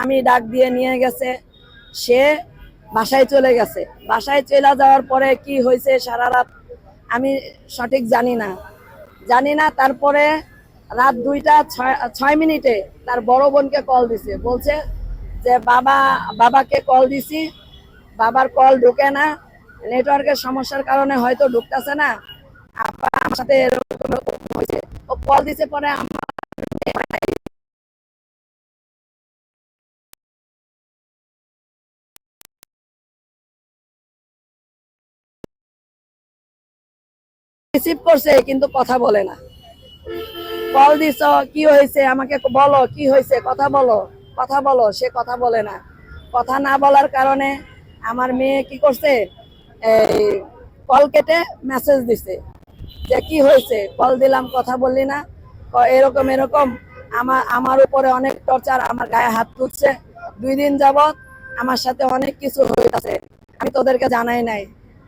আমি ডাক দিয়ে নিয়ে গেছে, সে বাসায় চলে গেছে। বাসায় চলে যাওয়ার পরে কি হয়েছে সারা রাত আমি সঠিক জানি না। তারপরে রাত 2টা 6 মিনিটে তার বড় বোনকে কল দিছে, বলছে যে বাবাকে কল দিছি, বাবার কল ঢুকে না, নেটওয়ার্কের সমস্যার কারণে হয়তো ঢুকতেছে না। আপা আমার সাথে এরকম হয়েছে। ও কল দিছে, পরে আমার রিসিভ করছে কিন্তু কথা বলে না। কল দিছ, কি হয়েছে আমাকে বলো, কি হয়েছে, কথা বলো, সে কথা বলে না। কথা না বলার কারণে আমার মেয়ে কি করছে, এই কল কেটে মেসেজ দিছে যে কি হয়েছে, কল দিলাম কথা বললি না, এরকম এরকম আমার উপরে অনেক টর্চার, আমার গায়ে হাত তুলছে, 2 দিন যাবত আমার সাথে অনেক কিছু হইতাছে, আমি তোদেরকে জানাই নাই।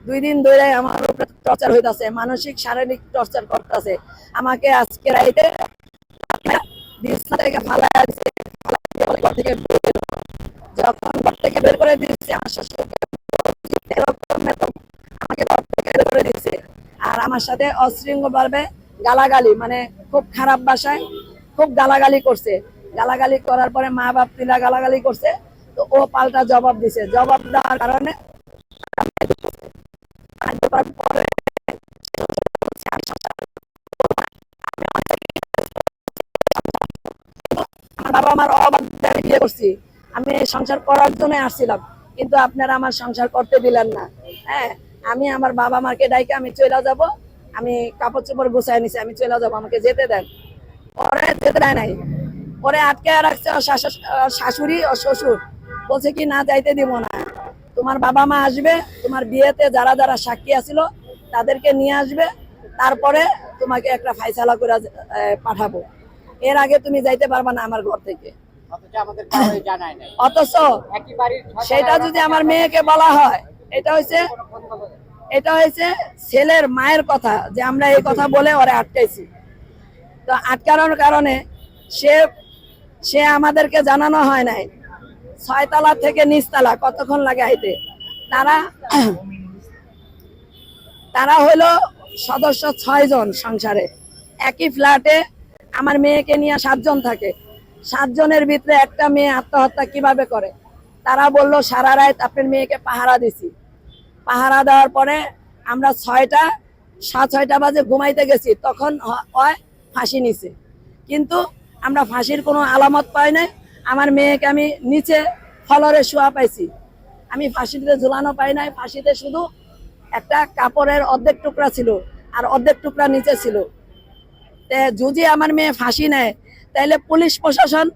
2 দিন ধরে আমার উপরে টর্চার হইতাছে, মানসিক শারীরিক টর্চার করতেছে আমাকে। আজকে রাইতে বিছনা থেকে ফালাইয়া দিছে, ঘর থেকে যখন ঘর থেকে বের করে দিচ্ছে আমার শ্বশুরকে এরকম আমাকে ঘর থেকে বের করে দিচ্ছে। আর আমার সাথে অশৃঙ্খলভাবে গালাগালি, মানে খুব খারাপ ভাষায় খুব গালাগালি করছে। গালাগালি করার পরে মা বাপ তিলা গালাগালি করছে, তো ও পাল্টা জবাব দিছে। জবাব দেওয়ার কারণে পরে আমার বাবা আমার অবাধ্যে বিয়ে করছি, আমি সংসার করার জন্য আসছিলাম, কিন্তু আপনারা আমার সংসার করতে দিলেন না। হ্যাঁ, আমি আমার বাবা মাকে ডাইকে আমি চলে যাব, আমি কাপড় চোপড় গুছাই নিছি, আমি চলে যাব, আমাকে যেতে দেন। পরে যেতে দেয় নাই, পরে আটকে রাখছে শাশুড়ি ও শ্বশুর, বলছে কি না যাইতে দিব না, তোমার বাবা মা আসবে, তোমার বিয়েতে যারা যারা সাক্ষী আছিল তাদেরকে নিয়ে আসবে, তারপরে তোমাকে একটা ফাইসালা করে পাঠাবো, এর আগে তুমি যাইতে পারবা না আমার ঘর থেকে। অথচ সেটা যদি আমার মেয়েকে বলা হয়, এটা হয়েছে ছেলের মায়ের কথা, যে আমরা এই কথা বলে ওরে আটকাইছি। তো আটকানোর কারণে সে আমাদেরকে জানানো হয় নাই 6 তলা থেকে নিচতলা কতক্ষণ লাগে আইতে। তারা হলো সদস্য 6 জন সংসারে, একই ফ্ল্যাটে আমার মেয়েকে নিয়ে 7 জন থাকে। 7 জনের ভিতরে একটা মেয়ে আত্মহত্যা কিভাবে করে? তারা বলল সারা রাত আপনার মেয়েকে পাহারা দিছি। পাহারা দেওয়ার পরে আমরা 6টা বাজে ঘুমাইতে গেছি, তখন হয় ফাঁসি নিছে, কিন্তু আমরা ফাঁসির কোনো আলামত পাই নাই। আমার মেয়েকে আমি নিচে ফলরে শোয়া পাইছি, আমি ফাঁসিতে ঝুলানো পাই নাই। ফাঁসিতে শুধু একটা কাপড়ের অর্ধেক টুকরা ছিল, আর অর্ধেক টুকরা নিচে ছিল। যদি আমার মেয়ে ফাঁসি নেয়, তাহলে পুলিশ প্রশাসন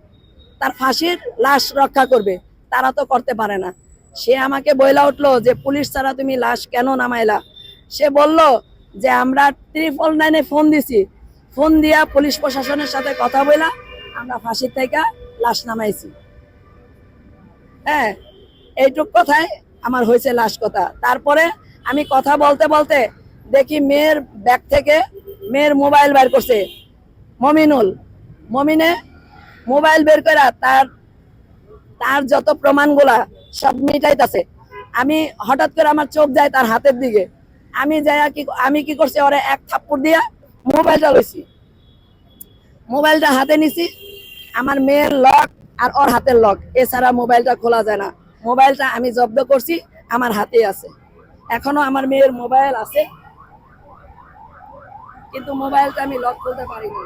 তার ফাঁসির লাশ রক্ষা করবে, তারা তো করতে পারে না। সে আমাকে বইলা উঠলো যে পুলিশ ছাড়া তুমি লাশ কেন নামাইলা? সে বলল যে আমরা 999-এ ফোন দিছি, ফোন দিয়া পুলিশ প্রশাসনের সাথে কথা বলা আমরা ফাঁসির থেকে লাশ নামাইছি। হ্যাঁ, এইটুক কথাই আমার হয়েছে লাশ কথা। তারপরে আমি কথা বলতে বলতে দেখি মেয়ের ব্যাগ থেকে মেয়ের মোবাইল বের করছে মমিনে মোবাইল বের করে তার যত প্রমাণগুলা সব মিটাইতেছে। আমি হঠাৎ করে আমার চোখ যায় তার হাতের দিকে, আমি কি করছি, ওরে এক থাপ্পড় দিয়া মোবাইলটা লইছি, মোবাইলটা হাতে নিছি। আমার মেয়ের লক আর ওর হাতের লক, এছাড়া মোবাইলটা খোলা যায় না। মোবাইলটা আমি জব্দ করছি, আমার হাতে আছে, এখনো আমার মেয়ের মোবাইল আছে, কিন্তু মোবাইলটা আমি লক খুলতে পারিনি।